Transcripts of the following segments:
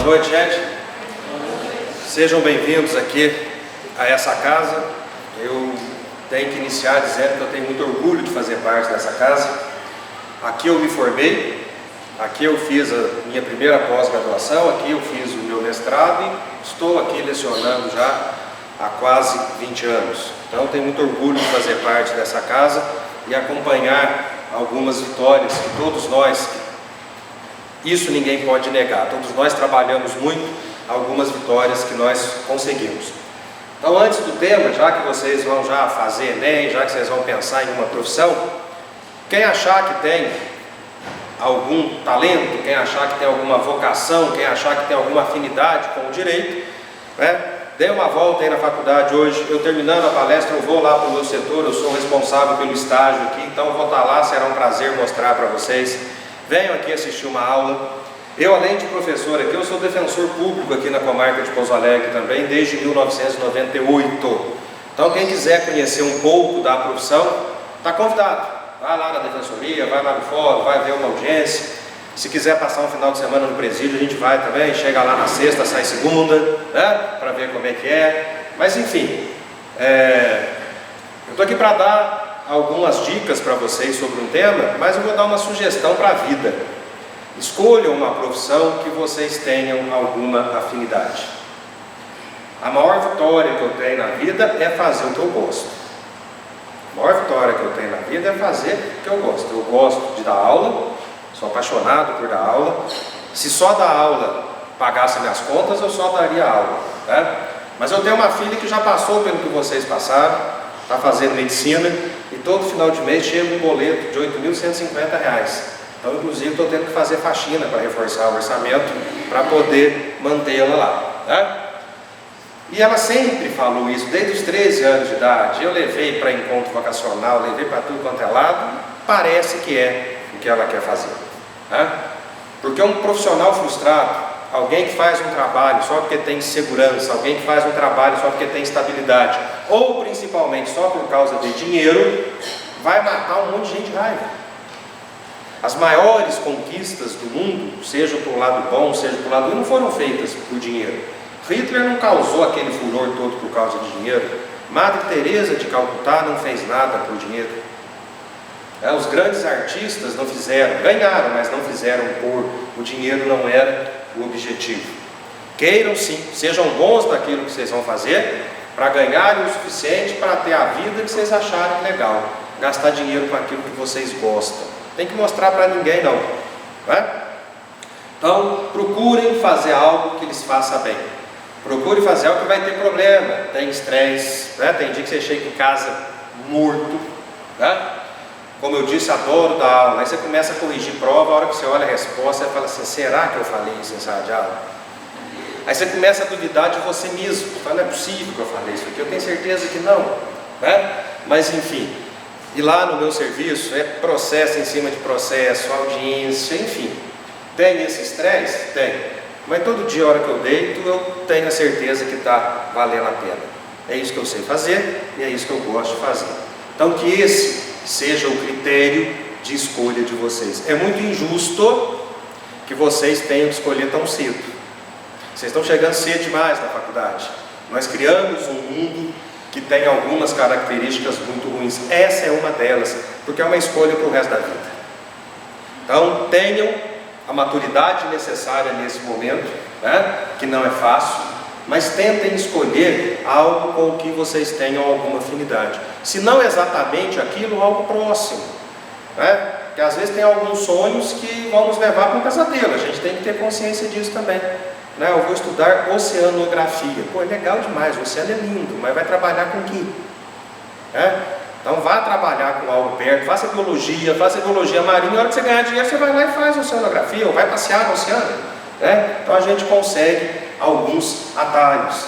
Boa noite, gente. Sejam bem-vindos aqui a essa casa. Eu tenho que iniciar dizendo que eu tenho muito orgulho de fazer parte dessa casa. Aqui eu me formei, aqui eu fiz a minha primeira pós-graduação, aqui eu fiz o meu mestrado e estou aqui lecionando já há quase 20 anos. Então eu tenho muito orgulho de fazer parte dessa casa e acompanhar algumas vitórias que todos nós, isso ninguém pode negar, todos nós trabalhamos muito, algumas vitórias que nós conseguimos. Então, antes do tema, já que vocês vão já fazer Enem, já que vocês vão pensar em uma profissão, quem achar que tem algum talento, quem achar que tem alguma vocação, quem achar que tem alguma afinidade com o direito, dê uma volta aí na faculdade hoje. Eu, terminando a palestra, eu vou lá para o meu setor, eu sou responsável pelo estágio aqui, então eu vou estar lá, será um prazer mostrar para vocês. Venham aqui assistir uma aula. Eu, além de professor aqui, eu sou defensor público aqui na comarca de Pouso Alegre também, desde 1998. Então, quem quiser conhecer um pouco da profissão, está convidado. Vai lá na defensoria, vai lá no fórum, vai ver uma audiência. Se quiser passar um final de semana no presídio, a gente vai também. Chega lá na sexta, sai segunda, né? Para ver como é que é. Mas, enfim, eu estou aqui para dar algumas dicas para vocês sobre um tema, mas eu vou dar uma sugestão para a vida. Escolham uma profissão que vocês tenham alguma afinidade. A maior vitória que eu tenho na vida é fazer o que eu gosto. A maior vitória que eu tenho na vida é fazer o que eu gosto. Eu gosto de dar aula, sou apaixonado por dar aula. Se só dar aula pagasse minhas contas, eu só daria aula, né? Mas eu tenho uma filha que já passou pelo que vocês passaram, está fazendo medicina, e todo final de mês chega um boleto de R$ 8.150. Então, inclusive, estou tendo que fazer faxina para reforçar o orçamento, para poder mantê-la lá, né? E ela sempre falou isso, desde os 13 anos de idade. Eu levei para encontro vocacional, levei para tudo quanto é lado, parece que é o que ela quer fazer, né? Porque um profissional frustrado, alguém que faz um trabalho só porque tem segurança, alguém que faz um trabalho só porque tem estabilidade, ou principalmente só por causa de dinheiro, vai matar um monte de gente de raiva. As maiores conquistas do mundo, seja por lado bom, seja por lado ruim, não foram feitas por dinheiro. Hitler não causou aquele furor todo por causa de dinheiro. Madre Teresa de Calcutá não fez nada por dinheiro. Os grandes artistas não fizeram, ganharam, mas não fizeram por o dinheiro, não era o objetivo. Queiram sim, sejam bons naquilo que vocês vão fazer, para ganharem o suficiente para ter a vida que vocês acharem legal. Gastar dinheiro com aquilo que vocês gostam. Tem que mostrar para ninguém não, né? Então, procurem fazer algo que lhes faça bem. Procure fazer algo que vai ter problema, tem estresse, né? Tem dia que você chega em casa morto, né? Como eu disse, adoro dar aula. Aí você começa a corrigir prova, a hora que você olha a resposta, você fala assim, será que eu falei isso em sala de aula? Aí você começa a duvidar de você mesmo. Você fala, não é possível que eu falei isso aqui, eu tenho certeza que não, né? Mas enfim, e lá no meu serviço é processo em cima de processo, audiência, enfim. Tem esse estresse? Tem. Mas todo dia, a hora que eu deito, eu tenho a certeza que está valendo a pena. É isso que eu sei fazer e é isso que eu gosto de fazer. Então que esse seja o critério de escolha de vocês. É muito injusto que vocês tenham que escolher tão cedo. Vocês estão chegando cedo demais na faculdade. Nós criamos um mundo que tem algumas características muito ruins. Essa é uma delas, porque é uma escolha para o resto da vida. Então tenham a maturidade necessária nesse momento, né? Que não é fácil, mas tentem escolher algo com o que vocês tenham alguma afinidade. Se não exatamente aquilo, algo próximo, né? Porque às vezes tem alguns sonhos que vão nos levar para um pesadelo. A gente tem que ter consciência disso também, né? Eu vou estudar oceanografia. Pô, é legal demais, o oceano é lindo, mas vai trabalhar com o quê? Então vá trabalhar com algo perto, faça biologia marinha, na hora que você ganhar dinheiro, você vai lá e faz oceanografia, ou vai passear no oceano, né? Então a gente consegue alguns atalhos,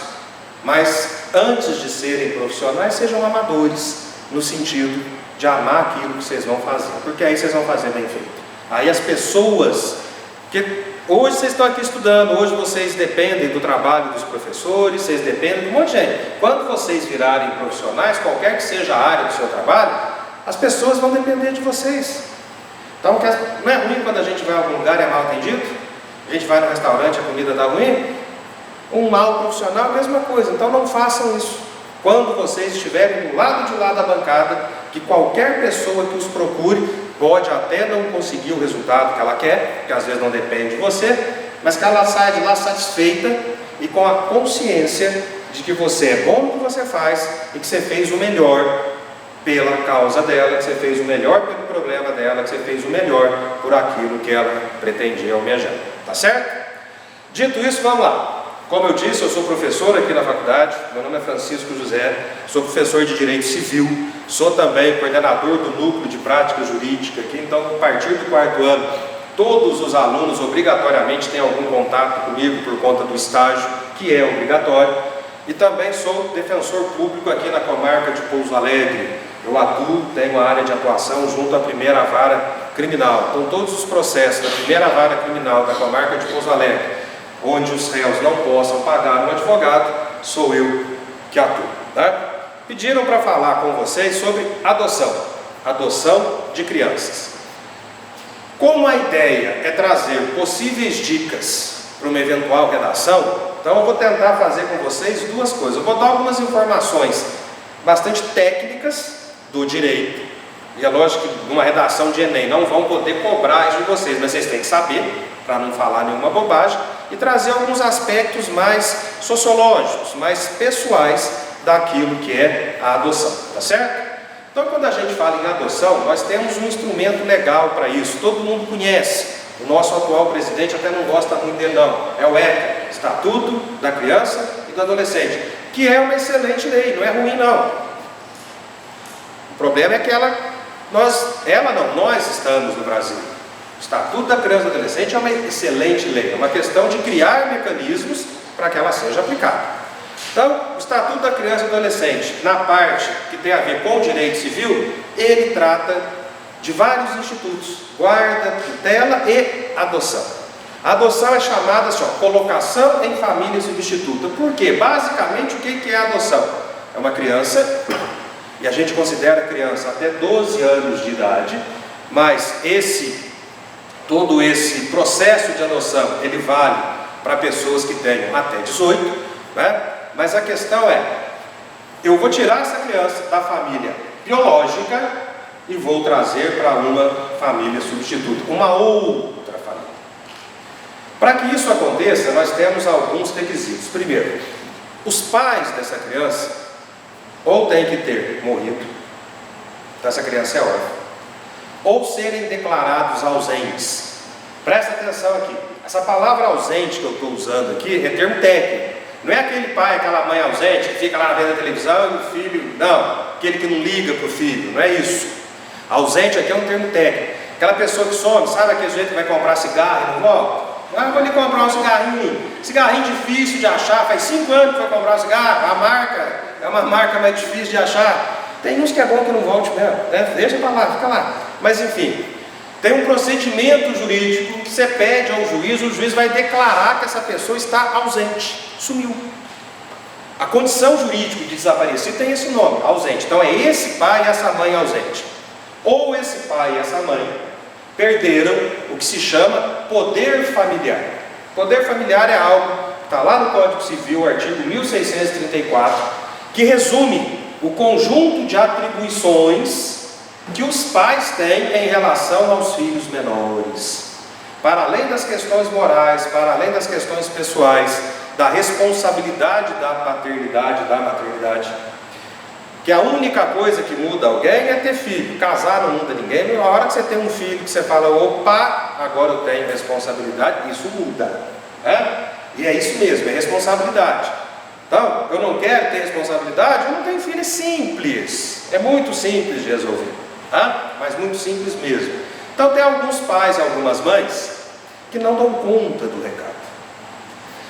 mas antes de serem profissionais, sejam amadores, no sentido de amar aquilo que vocês vão fazer, porque aí vocês vão fazer bem feito. Aí as pessoas, que hoje vocês estão aqui estudando, hoje vocês dependem do trabalho dos professores, vocês dependem de um monte de gente. Quando vocês virarem profissionais, qualquer que seja a área do seu trabalho, as pessoas vão depender de vocês. Então, não é ruim quando a gente vai a algum lugar e é mal atendido? A gente vai no restaurante, a comida está ruim, um mau profissional, a mesma coisa. Então não façam isso. Quando vocês estiverem do lado de lá da bancada, que qualquer pessoa que os procure, pode até não conseguir o resultado que ela quer, que às vezes não depende de você, mas que ela saia de lá satisfeita e com a consciência de que você é bom no que você faz e que você fez o melhor pela causa dela, que você fez o melhor pelo problema dela, que você fez o melhor por aquilo que ela pretendia almejar. Tá certo? Dito isso, vamos lá. Como eu disse, eu sou professor aqui na faculdade, meu nome é Francisco José, sou professor de Direito Civil, sou também coordenador do Núcleo de Prática Jurídica aqui, então a partir do 4º ano, todos os alunos obrigatoriamente têm algum contato comigo por conta do estágio, que é obrigatório, e também sou defensor público aqui na comarca de Pouso Alegre. Eu atuo, tenho a área de atuação junto à primeira vara criminal, então todos os processos da primeira vara criminal da comarca de Pouso Alegre, onde os réus não possam pagar um advogado, sou eu que atuo. Tá? Pediram para falar com vocês sobre adoção de crianças. Como a ideia é trazer possíveis dicas para uma eventual redação, então eu vou tentar fazer com vocês duas coisas. Eu vou dar algumas informações bastante técnicas do direito, e é lógico que numa redação de Enem não vão poder cobrar isso de vocês, mas vocês têm que saber, para não falar nenhuma bobagem, e trazer alguns aspectos mais sociológicos, mais pessoais daquilo que é a adoção, tá certo? Então, quando a gente fala em adoção, nós temos um instrumento legal para isso, todo mundo conhece, o nosso atual presidente até não gosta muito dele não, é o ECA, Estatuto da Criança e do Adolescente, que é uma excelente lei, não é ruim não. O problema é que nós estamos no Brasil. O Estatuto da Criança e do Adolescente é uma excelente lei, é uma questão de criar mecanismos para que ela seja aplicada. Então, o Estatuto da Criança e do Adolescente, na parte que tem a ver com o direito civil, ele trata de vários institutos, guarda, tutela e adoção. A adoção é chamada assim, colocação em família substituta. Por quê? Basicamente, o que é a adoção? É uma criança, e a gente considera criança até 12 anos de idade, mas todo esse processo de adoção, ele vale para pessoas que tenham até 18, né? Mas a questão é, eu vou tirar essa criança da família biológica e vou trazer para uma família substituta, uma outra família. Para que isso aconteça, nós temos alguns requisitos. Primeiro, os pais dessa criança ou têm que ter morrido, então essa criança é órfã, ou serem declarados ausentes. Presta atenção aqui, essa palavra ausente que eu estou usando aqui é termo técnico. Não é aquele pai, aquela mãe ausente que fica lá na frente da televisão e o filho, não, aquele que não liga para o filho, não é isso. Ausente aqui é um termo técnico. Aquela pessoa que some, sabe aquele jeito que vai comprar cigarro e não volta? Ah, vou ali comprar um cigarrinho difícil de achar, faz 5 anos que foi comprar um cigarro, a marca é uma marca mais difícil de achar. Tem uns que é bom que não volte mesmo, né? Deixa para lá, fica lá. Mas enfim, tem um procedimento jurídico que você pede ao juiz, o juiz vai declarar que essa pessoa está ausente, sumiu. A condição jurídica de desaparecido tem esse nome, ausente. Então é esse pai e essa mãe ausente. Ou esse pai e essa mãe perderam o que se chama poder familiar. Poder familiar é algo que está lá no Código Civil, artigo 1634, que resume o conjunto de atribuições que os pais têm em relação aos filhos menores. Para além das questões morais, para além das questões pessoais, da responsabilidade da paternidade, da maternidade. Que a única coisa que muda alguém é ter filho. Casar não muda ninguém. Na hora que você tem um filho que você fala, opa, agora eu tenho responsabilidade, isso muda. Né? E é isso mesmo, é responsabilidade. Então, eu não quero ter responsabilidade, eu não tenho filho, é simples. É muito simples de resolver. Tá? Mas muito simples mesmo. Então tem alguns pais e algumas mães que não dão conta do recado.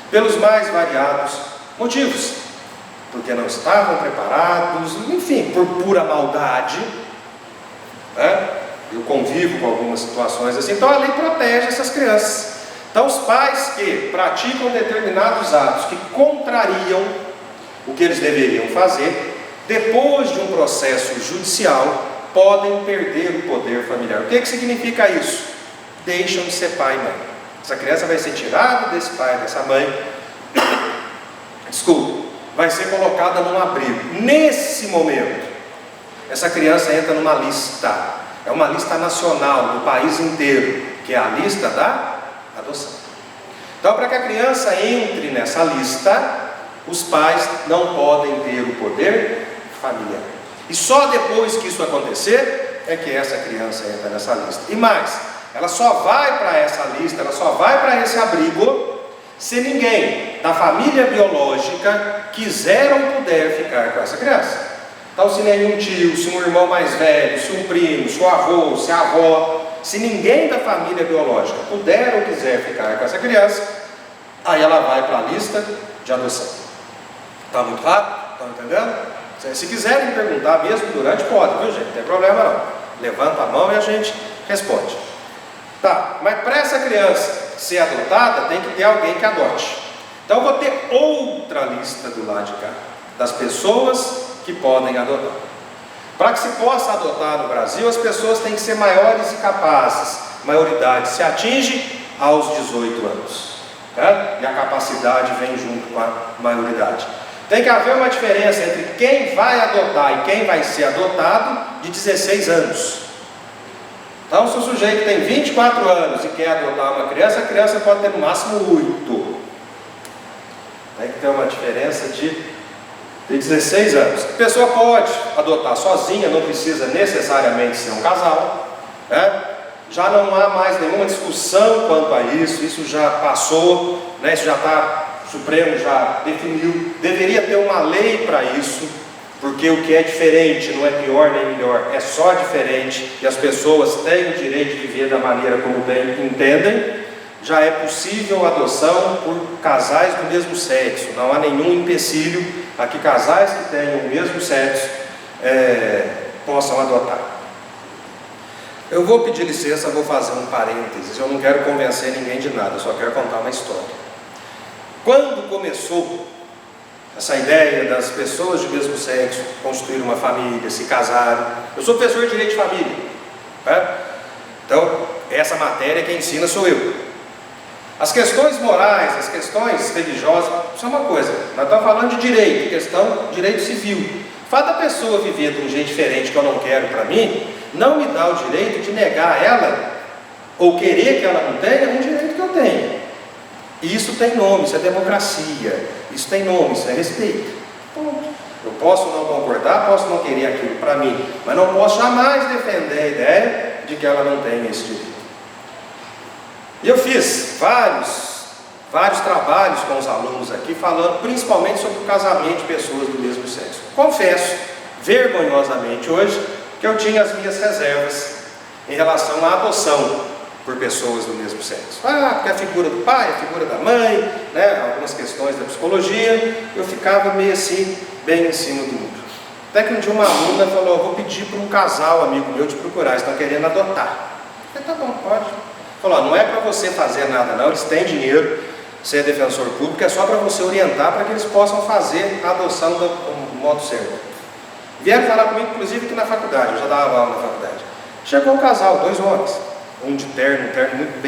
Pelos mais variados motivos. Porque não estavam preparados, enfim, por pura maldade, né? Eu convivo com algumas situações assim, então a lei protege essas crianças. Então os pais que praticam determinados atos que contrariam o que eles deveriam fazer, depois de um processo judicial, podem perder o poder familiar. O que significa isso? Deixam de ser pai e mãe. Essa criança vai ser tirada desse pai, dessa mãe, desculpa, vai ser colocada num abrigo. Nesse momento, essa criança entra numa lista, é uma lista nacional do país inteiro, que é a lista da adoção. Então, para que a criança entre nessa lista, os pais não podem ter o poder familiar. E só depois que isso acontecer, é que essa criança entra nessa lista. E mais, ela só vai para essa lista, ela só vai para esse abrigo, se ninguém da família biológica quiser ou puder ficar com essa criança. Então, se nenhum tio, se um irmão mais velho, se um primo, se o avô, se a avó, se ninguém da família biológica puder ou quiser ficar com essa criança, aí ela vai para a lista de adoção. Está muito rápido? Estão entendendo? Se quiserem perguntar mesmo durante, pode, viu gente? Não tem problema não. Levanta a mão e a gente responde. Tá, mas para essa criança ser adotada, tem que ter alguém que adote. Então eu vou ter outra lista do lado de cá, das pessoas que podem adotar. Para que se possa adotar no Brasil, as pessoas têm que ser maiores e capazes. A maioridade se atinge aos 18 anos. Tá? E a capacidade vem junto com a maioridade. Tem que haver uma diferença entre quem vai adotar e quem vai ser adotado de 16 anos. Então, se o sujeito tem 24 anos e quer adotar uma criança, a criança pode ter no máximo 8. Tem que ter uma diferença de 16 anos. A pessoa pode adotar sozinha, não precisa necessariamente ser um casal, né? Já não há mais nenhuma discussão quanto a isso, isso já passou, né? Isso já está, o Supremo já definiu, deveria ter uma lei para isso, porque o que é diferente não é pior nem melhor, é só diferente, e as pessoas têm o direito de viver da maneira como bem entendem. Já é possível a adoção por casais do mesmo sexo, não há nenhum empecilho a que casais que tenham o mesmo sexo possam adotar. Eu vou pedir licença, vou fazer um parênteses, eu não quero convencer ninguém de nada, eu só quero contar uma história. Quando começou essa ideia das pessoas de mesmo sexo construir uma família, se casarem, eu sou professor de direito de família, tá? Então essa matéria quem ensina sou eu. As questões morais, as questões religiosas, isso é uma coisa, nós estamos falando de direito, questão de direito civil. O fato da pessoa viver de um jeito diferente que eu não quero para mim, não me dá o direito de negar a ela, ou querer que ela não tenha, um direito que eu tenho. E isso tem nome, isso é democracia, isso tem nome, isso é respeito. Ponto. Eu posso não concordar, posso não querer aquilo para mim, mas não posso jamais defender a ideia de que ela não tenha esse direito. E eu fiz vários trabalhos com os alunos aqui, falando principalmente sobre o casamento de pessoas do mesmo sexo. Confesso, vergonhosamente hoje, que eu tinha as minhas reservas em relação à adoção por pessoas do mesmo sexo. Porque a figura do pai, a figura da mãe, né, algumas questões da psicologia, eu ficava meio assim, bem em cima do muro. Até que um dia uma aluna falou, vou pedir para um casal amigo meu te procurar, eles estão querendo adotar. Eu falei, tá bom, pode. Falou, não é para você fazer nada não, eles têm dinheiro, você é defensor público, é só para você orientar para que eles possam fazer a adoção do modo certo. Vieram falar comigo, inclusive, aqui na faculdade, eu já dava aula na faculdade. Chegou um casal, 2 homens, um de terno, um terno muito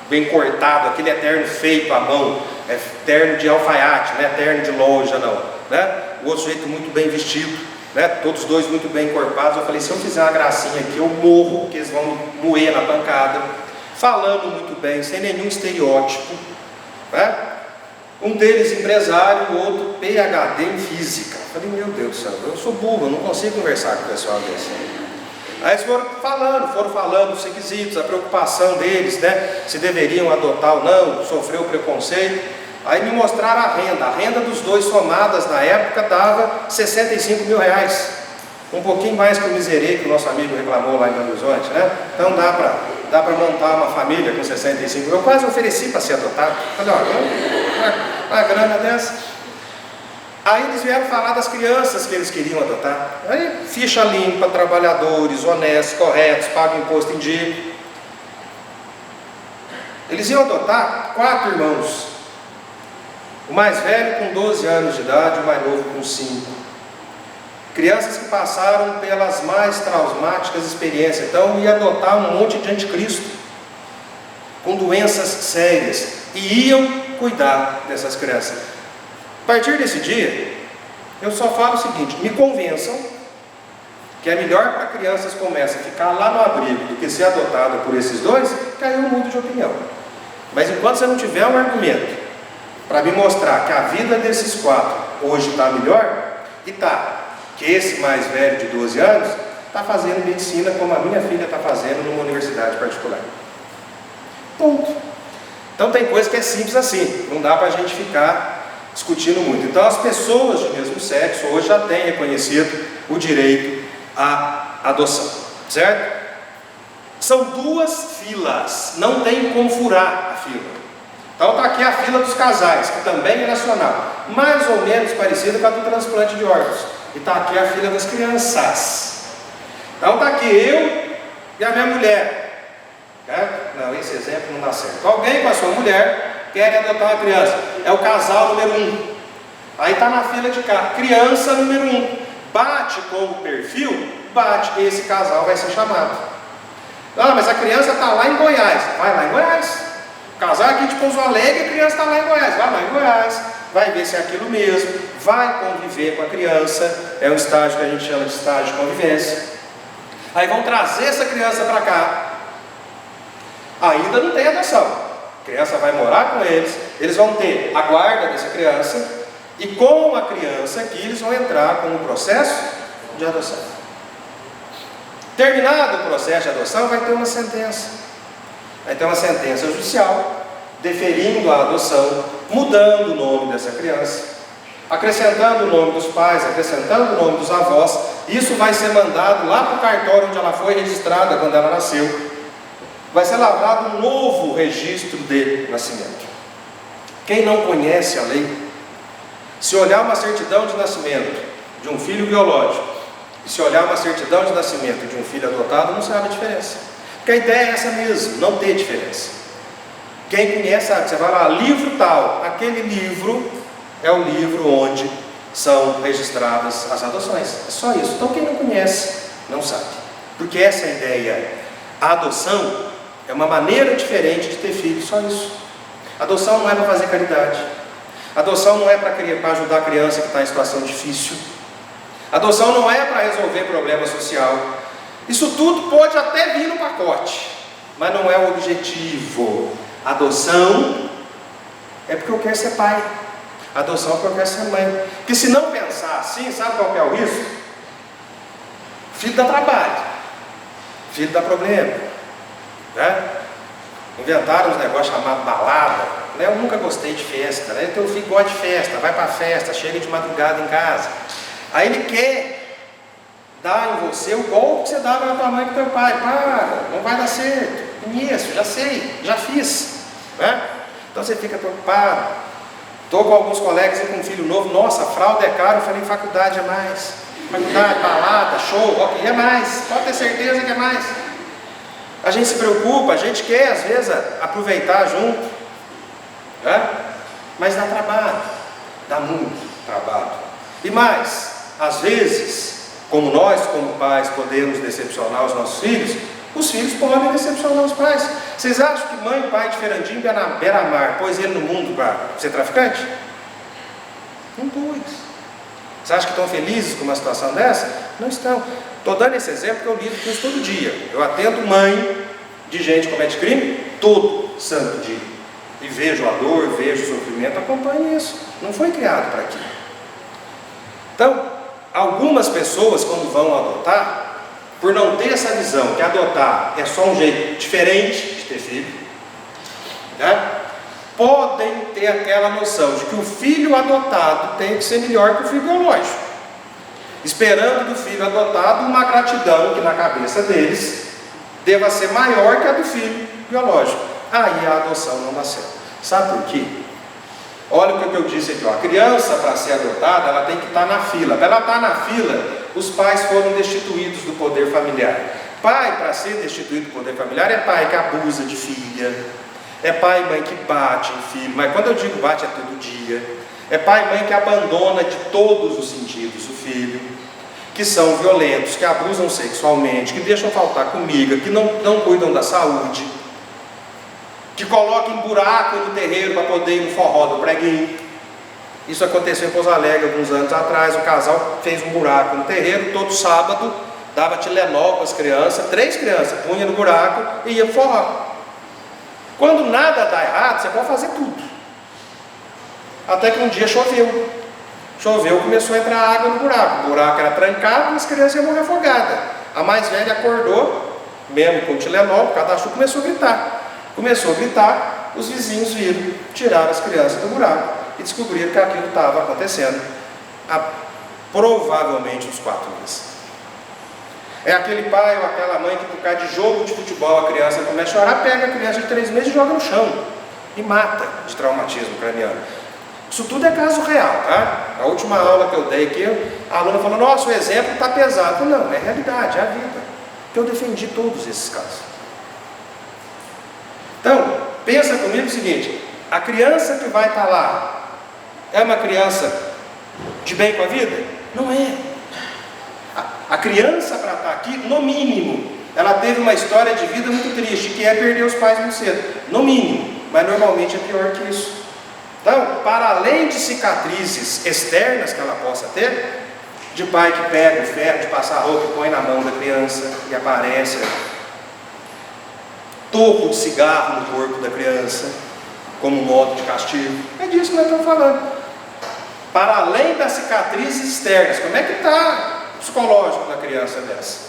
bem cortado, aquele é terno feito à mão, é terno de alfaiate, não é terno de loja não, né? O outro sujeito muito bem vestido, né? Todos dois muito bem encorpados. Eu falei, se eu fizer uma gracinha aqui, eu morro, porque eles vão me moer na pancada. Falando muito bem, sem nenhum estereótipo, né? Um deles empresário, o outro PhD em física. Eu falei, meu Deus do céu, eu sou burro, eu não consigo conversar com o pessoal desse. Aí eles foram falando os requisitos, a preocupação deles, né? Se deveriam adotar ou não, sofreu preconceito. Aí me mostraram a renda dos dois somadas na época dava 65 mil reais. Um pouquinho mais que o miserê que o nosso amigo reclamou lá em Belo Horizonte, né? Então dá para montar uma família com 65 mil. Eu quase ofereci para ser adotado. Falei, olha, uma grana dessa. Aí eles vieram falar das crianças que eles queriam adotar. Aí, ficha limpa, trabalhadores, honestos, corretos, pagam imposto em dia. Eles iam adotar 4 irmãos. O mais velho com 12 anos de idade, o mais novo com 5. Crianças que passaram pelas mais traumáticas experiências. Então ia adotar um monte de anticristo. com doenças sérias, e iam cuidar dessas crianças. A partir desse dia, eu só falo o seguinte: me convençam que é melhor para crianças como essa ficar lá no abrigo do que ser adotada por esses dois, que aí eu mudo de opinião. Mas enquanto você não tiver um argumento para me mostrar que a vida desses 4 hoje está melhor, e que esse mais velho de 12 anos está fazendo medicina como a minha filha está fazendo numa universidade particular. Ponto. Então tem coisa que é simples assim, não dá para a gente ficar discutindo muito. Então as pessoas de mesmo sexo hoje já têm reconhecido o direito à adoção, certo? São 2 filas, não tem como furar a fila. Então está aqui a fila dos casais, que também é nacional, mais ou menos parecida com a do transplante de órgãos. E está aqui a fila das crianças. Então está aqui eu e a minha mulher. Não, esse exemplo não dá certo. Alguém com a sua mulher quer adotar uma criança. É o casal número 1. Aí está na fila de cá, criança número 1. Bate com o perfil, bate, esse casal vai ser chamado. Ah, mas a criança está lá em Goiás. Vai lá em Goiás. O casal aqui de Pouso Alegre, a criança está lá em Goiás. Vai lá em Goiás, vai ver se é aquilo mesmo, vai conviver com a criança. É um estágio que a gente chama de estágio de convivência. Aí vão trazer essa criança para cá. Ainda não tem adoção. A criança vai morar com eles vão ter a guarda dessa criança, e com a criança aqui eles vão entrar com um processo de adoção. Terminado o processo de adoção, vai ter uma sentença. Vai ter uma sentença judicial deferindo a adoção, mudando o nome dessa criança, acrescentando o nome dos pais, acrescentando o nome dos avós. Isso vai ser mandado lá para o cartório onde ela foi registrada quando ela nasceu. Vai ser lavrado um novo registro de nascimento. Quem não conhece a lei, se olhar uma certidão de nascimento de um filho biológico e se olhar uma certidão de nascimento de um filho adotado, não sabe a diferença. Porque a ideia é essa mesmo, não ter diferença. Quem conhece sabe, você vai lá, livro tal, aquele livro é o livro onde são registradas as adoções. É só isso. Então quem não conhece, não sabe. Porque essa é a ideia. A adoção é uma maneira diferente de ter filho, só isso. A adoção não é para fazer caridade. A adoção não é para ajudar a criança que está em situação difícil. A adoção não é para resolver problema social. Isso tudo pode até vir no pacote, mas não é o objetivo. A adoção é porque eu quero ser pai. A adoção é porque eu quero ser mãe. Porque se não pensar assim, sabe qual que é o risco? Filho dá trabalho, filho dá problema, né? Inventaram uns negócios chamados balada, né? Eu nunca gostei de festa, né? Teu filho gosta de festa, vai para festa, chega de madrugada em casa. Aí ele quer dar em você o golpe que você dava na tua mãe e pro teu pai. Para, não vai dar certo. Conheço, já sei, já fiz, né? Então você fica preocupado. Estou com alguns colegas com um filho novo. Nossa, fralda é caro. Eu falei, faculdade é mais. Faculdade, balada, show, rock, é mais. Pode ter certeza que é mais. A gente se preocupa, a gente quer às vezes aproveitar junto, né? Mas dá trabalho, dá muito trabalho. E mais, às vezes, como nós, como pais, podemos decepcionar os nossos filhos, os filhos podem decepcionar os pais. Vocês acham que mãe e pai de Fernandinho Beira-Mar pôs ele no mundo para ser traficante? Não pôs. Vocês acham que estão felizes com uma situação dessa? Não estão. Estou dando esse exemplo porque eu lido com isso todo dia. Eu atendo mãe de gente que comete crime todo santo dia. E vejo a dor, vejo o sofrimento, acompanho isso. Não foi criado para aquilo. Então, algumas pessoas, quando vão adotar, por não ter essa visão que adotar é só um jeito diferente de ter filho, né? Podem ter aquela noção de que o filho adotado tem que ser melhor que o filho biológico, esperando do filho adotado uma gratidão que na cabeça deles deva ser maior que a do filho biológico. Aí a adoção não dá certo. Sabe por quê? Olha o que eu disse aqui, ó. A criança, para ser adotada, ela tem que estar na fila. Para ela estar na fila, os pais foram destituídos do poder familiar. Pai, para ser destituído do poder familiar, é pai que abusa de filha, é pai e mãe que bate em filho, mas quando eu digo bate é todo dia. É pai e mãe que abandona de todos os sentidos o filho, que são violentos, que abusam sexualmente, que deixam faltar comida, que não cuidam da saúde, que coloquem buraco no terreiro para poder ir no forró do preguinho. Isso aconteceu em Pouso Alegre alguns anos atrás. O casal fez um buraco no terreiro, todo sábado dava Tilenol para as crianças, 3 crianças, punha no buraco e ia pro forró. Quando nada dá errado, você pode fazer tudo. Até que um dia choveu. Choveu, começou a entrar água no buraco. O buraco era trancado e as crianças iam morrer afogadas. A mais velha acordou, mesmo com o Tilenol, por causa da chuva, começou a gritar. Começou a gritar, os vizinhos viram, tiraram as crianças do buraco e descobriram que aquilo estava acontecendo há provavelmente uns 4 meses. É aquele pai ou aquela mãe que, por causa de jogo de futebol, a criança começa a chorar, pega a criança de 3 meses e joga no chão e mata de traumatismo craniano. Isso tudo é caso real, tá? A última aula que eu dei aqui, a aluna falou: nossa, o exemplo está pesado. Não, é realidade, é a vida. Eu defendi todos esses casos. Então, pensa comigo o seguinte: a criança que vai estar lá é uma criança de bem com a vida? Não é. A criança, para estar aqui, no mínimo, ela teve uma história de vida muito triste, que é perder os pais muito cedo. No mínimo, mas normalmente é pior que isso. Então, para além de cicatrizes externas que ela possa ter, de pai que pega o ferro de passar roupa e põe na mão da criança e aparece, toco de cigarro no corpo da criança, como modo de castigo, é disso que nós estamos falando. Para além das cicatrizes externas, como é que está o psicológico da criança dessa?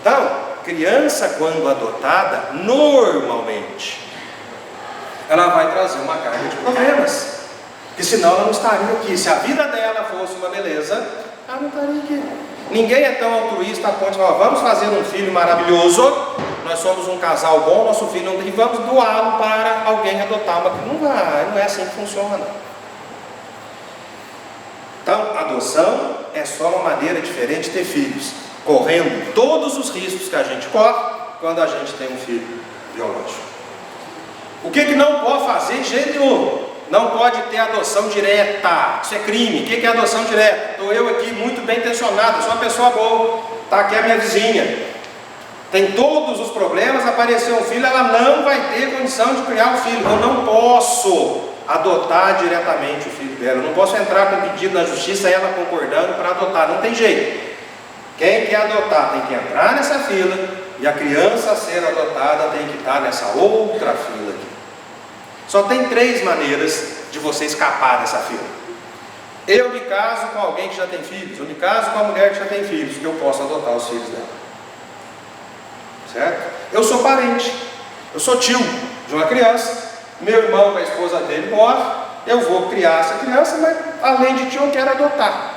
Então, criança quando adotada, normalmente, ela vai trazer uma carga de problemas, porque senão ela não estaria aqui. Se a vida dela fosse uma beleza, ela não estaria aqui. Ninguém é tão altruísta a ponto de falar: vamos fazer um filho maravilhoso, nós somos um casal bom, nosso filho não tem, vamos doá-lo para alguém adotar uma. Não vai, não é assim que funciona. Então, adoção é só uma maneira diferente de ter filhos, correndo todos os riscos que a gente corre quando a gente tem um filho biológico. O que não pode fazer de jeito nenhum? Não pode ter adoção direta. Isso é crime. O que é adoção direta? Estou eu aqui muito bem intencionado, sou uma pessoa boa, está aqui a minha vizinha, tem todos os problemas, apareceu um filho, ela não vai ter condição de criar o filho. Eu não posso adotar diretamente o filho dela, eu não posso entrar com pedido na justiça e ela concordando para adotar, não tem jeito. Quem quer adotar tem que entrar nessa fila, e a criança a ser adotada tem que estar nessa outra fila aqui. Só tem 3 maneiras de você escapar dessa fila. Eu me caso com alguém que já tem filhos, eu me caso com uma mulher que já tem filhos, que eu posso adotar os filhos dela. Certo? Eu sou parente, eu sou tio de uma criança, meu irmão com a esposa dele morre, eu vou criar essa criança, mas além de tio eu quero adotar.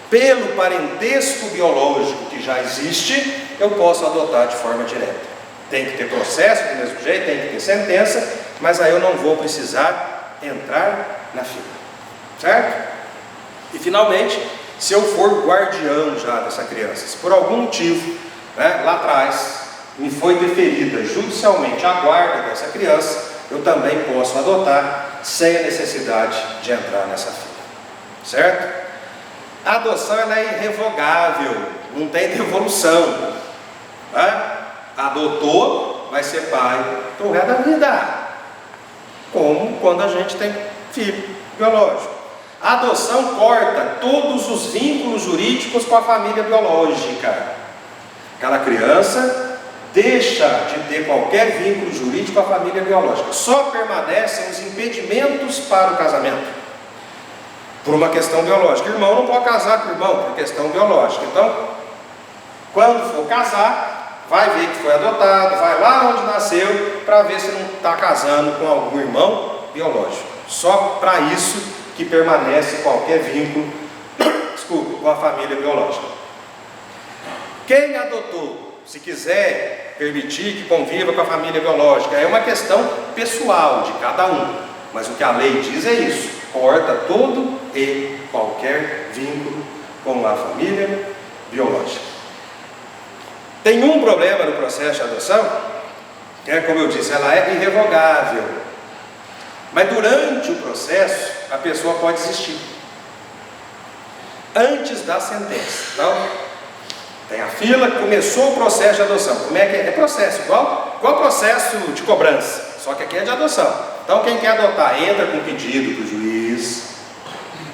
Pelo parentesco biológico que já existe, eu posso adotar de forma direta. Tem que ter processo do mesmo jeito, tem que ter sentença, mas aí eu não vou precisar entrar na fila. Certo? E finalmente, se eu for guardião já dessa criança, se por algum motivo, lá atrás, me foi deferida judicialmente a guarda dessa criança, eu também posso adotar sem a necessidade de entrar nessa fila. Certo? A adoção ela é irrevogável, não tem devolução. Adotou, vai ser pai pro resto da vida, como quando a gente tem filho biológico. A adoção corta todos os vínculos jurídicos com a família biológica. Aquela criança deixa de ter qualquer vínculo jurídico com a família biológica. Só permanecem os impedimentos para o casamento, por uma questão biológica. O irmão não pode casar com o irmão por questão biológica. Então, quando for casar, vai ver que foi adotado, vai lá onde nasceu, para ver se não está casando com algum irmão biológico. Só para isso que permanece qualquer vínculo com a família biológica. Quem adotou, se quiser permitir que conviva com a família biológica, é uma questão pessoal de cada um. Mas o que a lei diz é isso: corta todo e qualquer vínculo com a família biológica. Tem um problema no processo de adoção, que é, como eu disse, ela é irrevogável. Mas durante o processo, a pessoa pode desistir. Antes da sentença. Então, tem a fila, começou o processo de adoção. Como é que é? É processo, igual processo de cobrança. só que aqui é de adoção. Então quem quer adotar, entra com pedido para o juiz,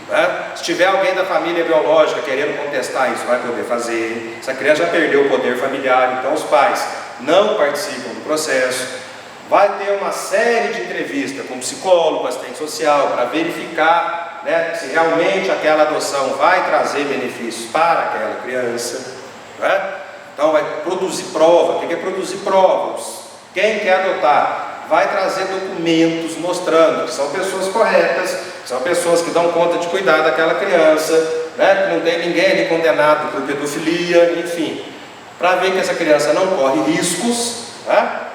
né? Se tiver alguém da família biológica querendo contestar isso, vai poder fazer. Essa criança já perdeu o poder familiar, então os pais não participam do processo. Vai ter uma série de entrevistas com psicólogo, assistente social, para verificar, né, se realmente aquela adoção vai trazer benefícios para aquela criança, né? Então vai produzir prova. O que é produzir provas? Quem quer adotar vai trazer documentos mostrando que são pessoas corretas, que são pessoas que dão conta de cuidar daquela criança, né, que não tem ninguém ali condenado por pedofilia, enfim, para ver que essa criança não corre riscos, né?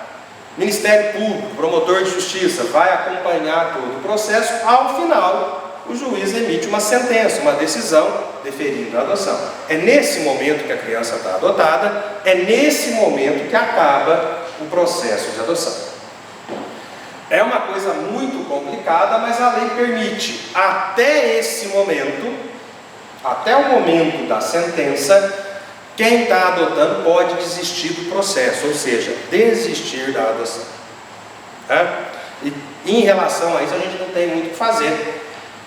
Ministério Público, promotor de justiça, vai acompanhar todo o processo. Ao final, o juiz emite uma sentença, uma decisão deferindo a adoção. É nesse momento que a criança está adotada, é nesse momento que acaba o processo de adoção. É uma coisa muito complicada, mas a lei permite, até esse momento, até o momento da sentença, quem está adotando pode desistir do processo, ou seja, desistir da adoção. E em relação a isso a gente não tem muito o que fazer,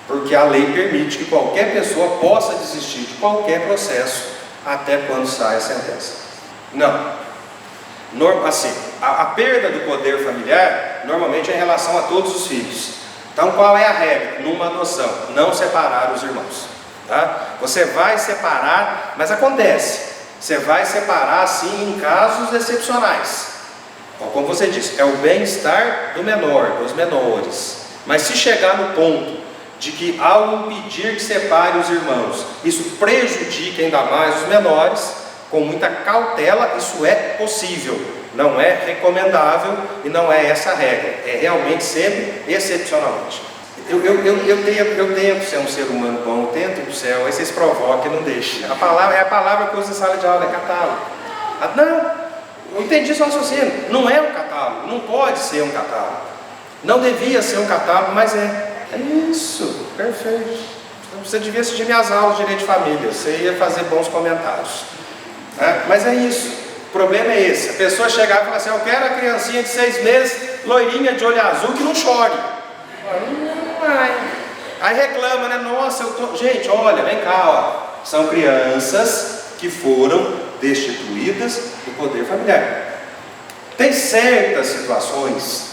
porque a lei permite que qualquer pessoa possa desistir de qualquer processo até quando sai a sentença. Assim, a perda do poder familiar normalmente é em relação a todos os filhos. Então qual é a regra? Numa adoção, não separar os irmãos. Você vai separar, mas acontece. Você vai separar sim em casos excepcionais. Como você disse, é o bem-estar do menor, dos menores. Mas se chegar no ponto de que ao impedir que separe os irmãos, isso prejudica ainda mais os menores, com muita cautela, isso é possível. Não é recomendável e não é essa a regra. É realmente sempre excepcionalmente. Eu tento ser um ser humano bom, eu tento ir para o céu, aí vocês provocam e não deixam. A palavra que usa em sala de aula é catálogo. Não, eu entendi seu raciocínio. Não é um catálogo, não pode ser um catálogo. Não devia ser um catálogo, mas é. É isso, perfeito. Você devia assistir minhas aulas de direito de família, você ia fazer bons comentários. Mas é isso, o problema é esse. A pessoa chegar e falar assim: eu quero a criancinha de 6 meses, loirinha de olho azul, que não chore. Aí reclama, né? Nossa, gente, olha, vem cá, ó. São crianças que foram destituídas do poder familiar. Tem certas situações.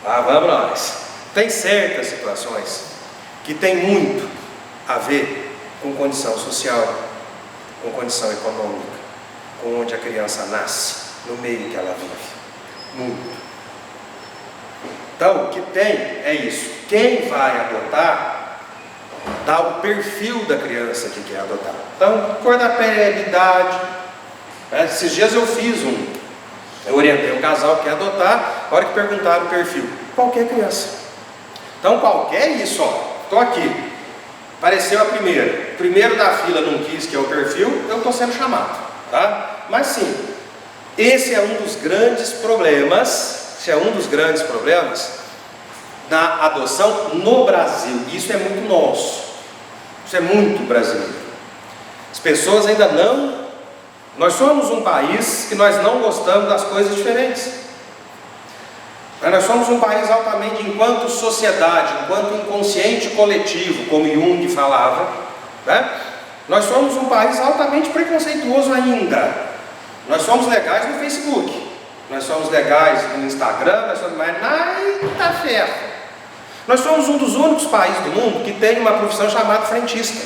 Vamos nós. Tem certas situações que tem muito a ver com condição social, com condição econômica, com onde a criança nasce, no meio que ela vive. Muito. Então, o que tem é isso. Quem vai adotar, dá o perfil da criança que quer adotar. Então, cor da pele, idade. Esses dias eu orientei um casal que quer adotar. A hora que perguntaram o perfil, qualquer criança. Então, qualquer isso, estou aqui. Apareceu a primeira. O primeiro da fila não quis, que é o perfil, eu estou sendo chamado. Mas sim, esse é um dos grandes problemas. Esse é um dos grandes problemas da adoção no Brasil. Isso é muito nosso. Isso é muito brasileiro. As pessoas ainda não... Nós somos um país que nós não gostamos das coisas diferentes. Nós somos um país altamente, enquanto sociedade, enquanto inconsciente coletivo, como Jung falava, nós somos um país altamente preconceituoso ainda. Nós somos legais no Facebook. Nós somos legais no Instagram, mas tá ferro. Nós somos um dos únicos países do mundo que tem uma profissão chamada frentista.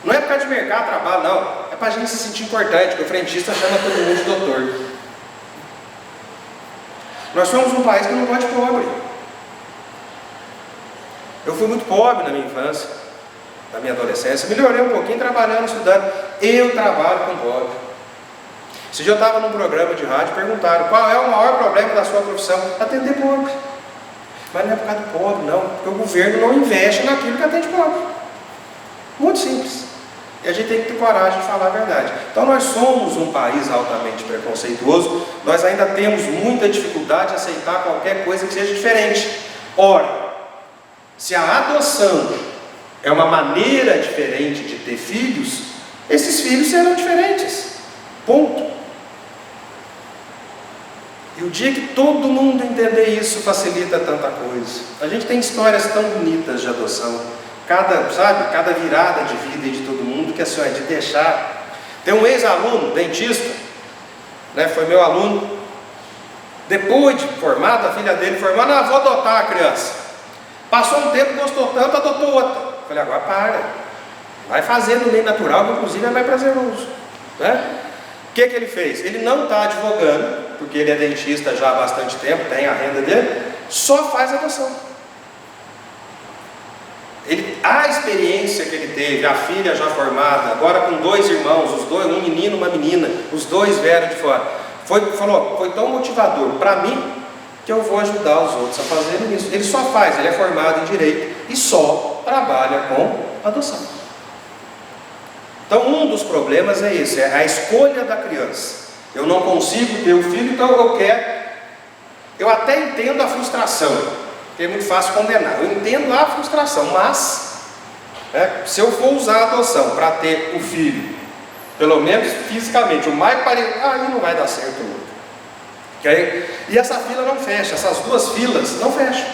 Não é por causa de mercado, trabalho, não. É para a gente se sentir importante, porque o frentista chama todo mundo de doutor. Nós somos um país que não pode pobre. Eu fui muito pobre na minha infância, na minha adolescência. Melhorei um pouquinho trabalhando, estudando. Eu trabalho com pobre. Esse dia eu estava num programa de rádio, perguntaram qual é o maior problema da sua profissão? Atender pobre. Mas não é por causa do pobre, não, porque o governo não investe naquilo que atende pobre. Muito simples. E a gente tem que ter coragem de falar a verdade. Então nós somos um país altamente preconceituoso, nós ainda temos muita dificuldade de aceitar qualquer coisa que seja diferente. Ora, se a adoção é uma maneira diferente de ter filhos, esses filhos serão diferentes. Ponto. O dia que todo mundo entender isso, facilita tanta coisa. A gente tem histórias tão bonitas de adoção. Cada virada de vida de todo mundo, que assim, é de deixar. Tem um ex-aluno, dentista, né, foi meu aluno. Depois de formado, a filha dele formando, vou adotar a criança. Passou um tempo, gostou tanto, adotou outra. Falei, agora para. Vai fazer no meio natural, que inclusive é mais prazeroso. Né? O que ele fez? Ele não está advogando, porque ele é dentista já há bastante tempo, tem a renda dele, só faz adoção. A experiência que ele teve, a filha já formada, agora com 2 irmãos, os dois, um menino e uma menina, os 2 vieram de fora, foi tão motivador para mim, que eu vou ajudar os outros a fazerem isso. Ele só faz, ele é formado em Direito e só trabalha com adoção. Então um dos problemas é esse, é a escolha da criança. Eu não consigo ter um filho, então eu quero. Eu até entendo a frustração, porque é muito fácil condenar. Eu entendo a frustração, mas se eu for usar a adoção para ter o filho, pelo menos fisicamente, o mais parecido, aí não vai dar certo nunca. Okay? E essa fila não fecha, essas 2 filas não fecham.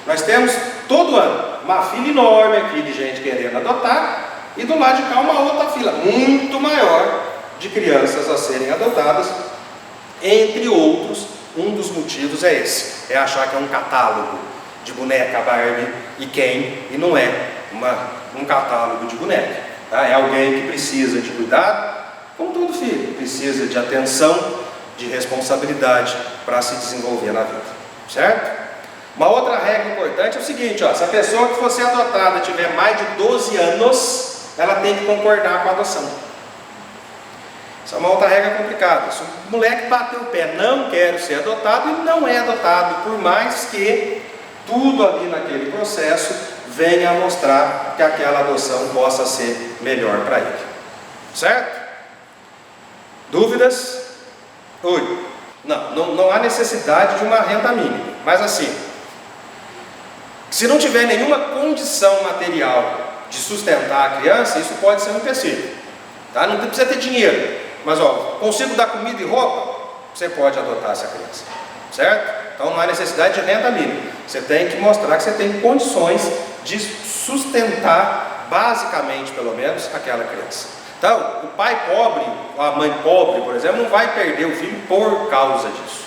Nós temos todo ano uma fila enorme aqui de gente querendo adotar, e do lado de cá uma outra fila muito maior de crianças a serem adotadas. Entre outros, um dos motivos é esse, é achar que é um catálogo de boneca Barbie e Ken, e não é um catálogo de boneca. Tá? É alguém que precisa de cuidado, como todo filho, precisa de atenção, de responsabilidade para se desenvolver na vida, certo? Uma outra regra importante é o seguinte, se a pessoa que for ser adotada tiver mais de 12 anos, ela tem que concordar com a adoção. Isso é uma outra regra complicada. Se o moleque bater o pé, não quero ser adotado, ele não é adotado, por mais que tudo ali naquele processo venha a mostrar que aquela adoção possa ser melhor para ele, certo? Dúvidas? Oi. Não há necessidade de uma renda mínima, mas assim, se não tiver nenhuma condição material de sustentar a criança, isso pode ser um empecilho, tá? Não precisa ter dinheiro, mas consigo dar comida e roupa, você pode adotar essa criança, certo? Então não há necessidade de renda mínima, você tem que mostrar que você tem condições de sustentar, basicamente pelo menos, aquela criança. Então, o pai pobre, a mãe pobre, por exemplo, não vai perder o filho por causa disso,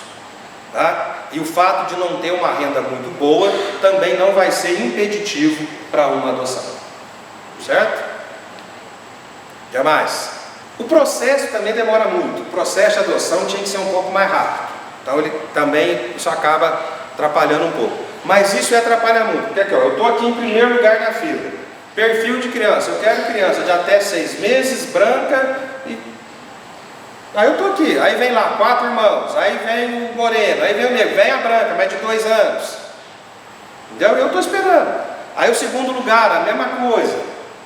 tá? E o fato de não ter uma renda muito boa também não vai ser impeditivo para uma adoção, certo? O que mais? O processo também demora muito. O processo de adoção tinha que ser um pouco mais rápido, então isso acaba atrapalhando um pouco, mas isso atrapalha muito, porque aqui, eu estou aqui em primeiro lugar na fila. Perfil de criança, eu quero criança de até 6 meses, branca, aí eu estou aqui, aí vem lá 4 irmãos, aí vem o moreno, aí vem o negro, vem a branca, mais de 2 anos, entendeu? Eu estou esperando. Aí o segundo lugar, a mesma coisa,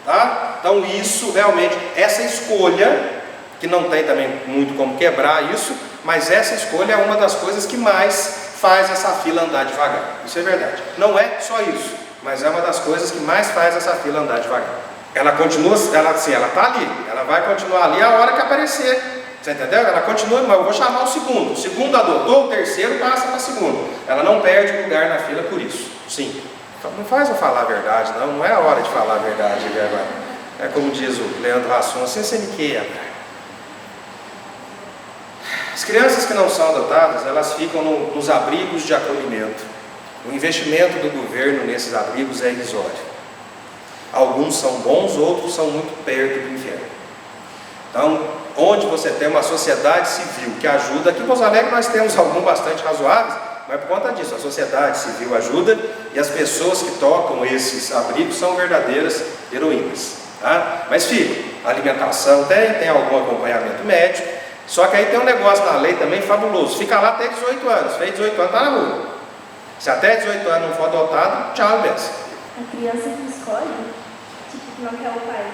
tá? Então isso realmente, essa escolha, que não tem também muito como quebrar isso, mas essa escolha é uma das coisas que mais faz essa fila andar devagar, isso é verdade. Não é só isso, mas é uma das coisas que mais faz essa fila andar devagar. Ela continua, ela está ali, ela vai continuar ali a hora que aparecer, você entendeu? Ela continua, mas eu vou chamar o segundo adotou, o terceiro passa para o segundo, ela não perde lugar na fila por isso, sim. Então não faz eu falar a verdade, não é a hora de falar a verdade agora. É como diz o Leandro Hassum, assim você me quebra. As crianças que não são adotadas, elas ficam nos abrigos de acolhimento. O investimento do governo nesses abrigos é irrisório. Alguns são bons, outros são muito perto do inferno. Então, onde você tem uma sociedade civil que ajuda, aqui em Pouso Alegre nós temos alguns bastante razoáveis, mas por conta disso, a sociedade civil ajuda e as pessoas que tocam esses abrigos são verdadeiras heroínas. Tá? Mas filho, alimentação tem algum acompanhamento médico, só que aí tem um negócio na lei também fabuloso, fica lá até 18 anos, fez 18 anos, está na rua. Se até 18 anos não for adotado, tchau, benção. A criança que escolhe, tipo, não quer o pai.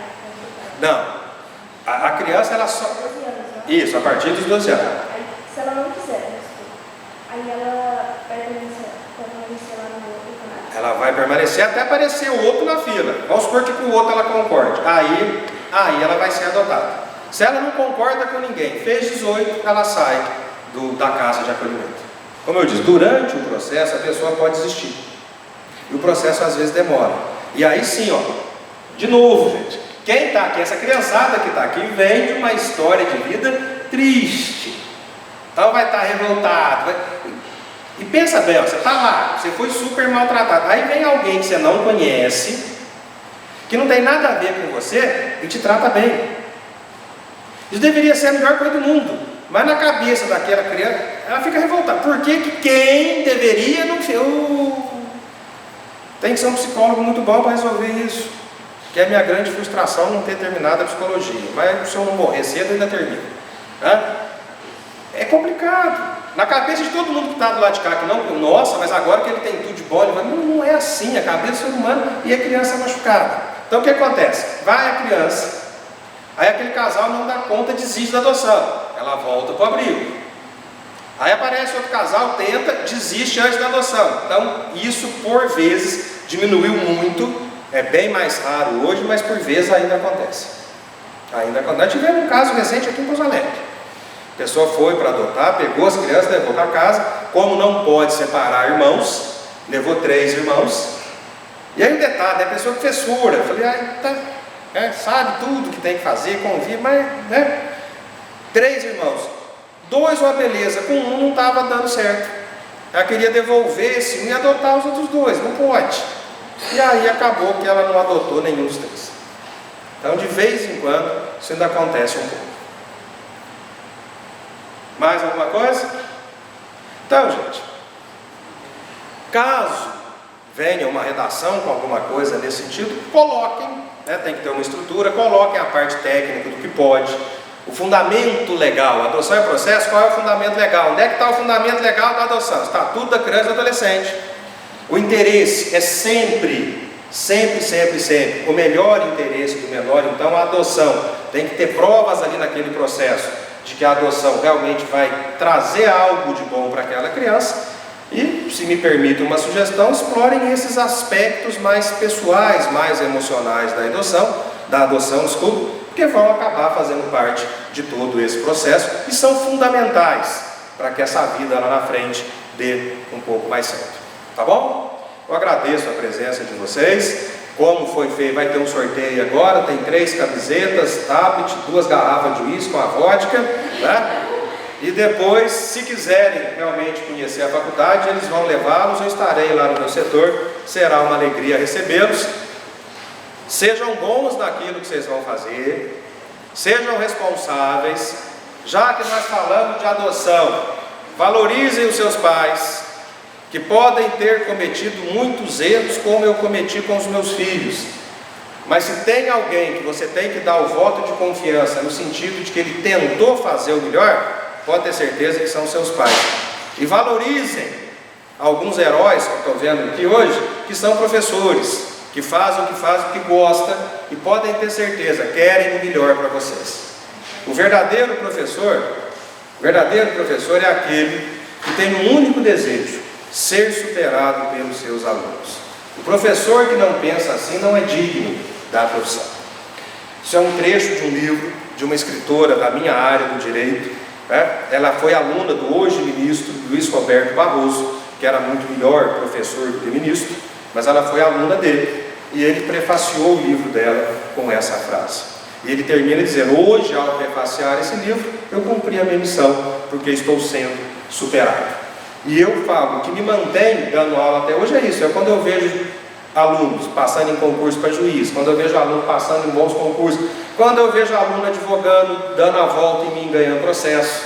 Não, a criança ela só... 12 anos, né? Isso, a partir dos 12 anos. Aí, se ela não quiser, aí ela vai permanecer lá no orfanato. Ela vai permanecer até aparecer o outro na fila. Vamos supor que com o outro ela concorde. Aí ela vai ser adotada. Se ela não concorda com ninguém, fez 18, ela sai da casa de acolhimento. Como eu disse, durante o processo a pessoa pode desistir. E o processo às vezes demora. E aí sim, ó, de novo, gente, quem está aqui, essa criançada que está aqui, vem de uma história de vida triste. Então vai estar revoltado. E pensa bem, ó, você está lá, você foi super maltratado. Aí vem alguém que você não conhece, que não tem nada a ver com você e te trata bem. Isso deveria ser a melhor coisa do mundo. Mas na cabeça daquela criança, ela fica revoltada. Por que quem deveria não fez? Tem que ser um psicólogo muito bom para resolver isso. Que é a minha grande frustração não ter terminado a psicologia. Mas se eu não morrer cedo, ainda termino. É complicado. Na cabeça de todo mundo que está do lado de cá, que não, nossa, mas agora que ele tem tudo de bom, ele vai, não é assim. A cabeça do ser humano e a criança machucada. Então o que acontece? Vai a criança, aí aquele casal não dá conta, desiste da adoção. Ela volta para o abrigo. Aí aparece outro casal, tenta, desiste antes da adoção. Então isso por vezes diminuiu muito. É bem mais raro hoje, mas por vezes ainda acontece. Nós tivemos um caso recente aqui em Pouso Alegre. A pessoa foi para adotar, pegou as crianças, levou para casa. Como não pode separar irmãos, levou 3 irmãos. E aí o detalhe, a pessoa que fez fura. Eu falei, sabe tudo que tem que fazer, convive, mas 3 irmãos. 2 uma beleza, com um não estava dando certo. Ela queria devolver esse um e adotar os outros 2, não pode. E aí acabou que ela não adotou nenhum dos 3. Então de vez em quando isso ainda acontece um pouco. Mais alguma coisa? Então, gente, caso venha uma redação com alguma coisa nesse sentido, coloquem, tem que ter uma estrutura, coloquem a parte técnica do que pode, o fundamento legal. Adoção é processo, qual é o fundamento legal? Onde é que está o fundamento legal da adoção? Estatuto da criança e do adolescente. O interesse é sempre o melhor interesse do menor. Então a adoção tem que ter provas ali naquele processo de que a adoção realmente vai trazer algo de bom para aquela criança. E, se me permite uma sugestão, explorem esses aspectos mais pessoais, mais emocionais da adoção, porque vão acabar fazendo parte de todo esse processo e são fundamentais para que essa vida lá na frente dê um pouco mais certo. Tá bom? Eu agradeço a presença de vocês. Como foi feito, vai ter um sorteio agora, tem 3 camisetas, tablet, 2 garrafas de uísque com a vodka, E depois, se quiserem realmente conhecer a faculdade, eles vão levá-los, eu estarei lá no meu setor, será uma alegria recebê-los. Sejam bons naquilo que vocês vão fazer, sejam responsáveis, já que nós falamos de adoção, valorizem os seus pais, que podem ter cometido muitos erros, como eu cometi com os meus filhos. Mas se tem alguém que você tem que dar o voto de confiança, no sentido de que ele tentou fazer o melhor, pode ter certeza que são seus pais. E valorizem alguns heróis que eu estou vendo aqui hoje, que são professores, que fazem o que gostam, e podem ter certeza, querem o melhor para vocês. O verdadeiro professor é aquele que tem um único desejo: ser superado pelos seus alunos. O professor que não pensa assim não é digno da profissão. Isso é um trecho de um livro de uma escritora da minha área do direito. Ela foi aluna do hoje ministro Luiz Roberto Barroso, que era muito melhor professor do que ministro, mas ela foi aluna dele, e ele prefaciou o livro dela com essa frase. E ele termina dizendo: hoje, ao prefaciar esse livro, eu cumpri a minha missão, porque estou sendo superado. E eu falo, o que me mantém dando aula até hoje é isso, é quando eu vejo alunos passando em concurso para juiz, quando eu vejo aluno passando em bons concursos, quando eu vejo aluno advogando, dando a volta em mim, ganhando processo,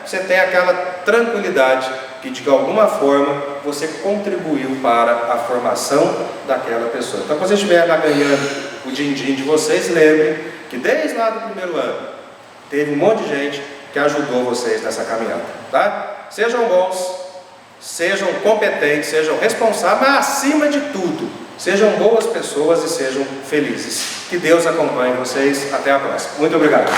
você tem aquela tranquilidade que de alguma forma você contribuiu para a formação daquela pessoa. Então, quando você estiver lá ganhando o din-din de vocês, lembrem que desde lá do primeiro ano teve um monte de gente que ajudou vocês nessa caminhada, tá? Sejam bons, sejam competentes, sejam responsáveis, mas acima de tudo, sejam boas pessoas e sejam felizes. Que Deus acompanhe vocês. Até a próxima. Muito obrigado.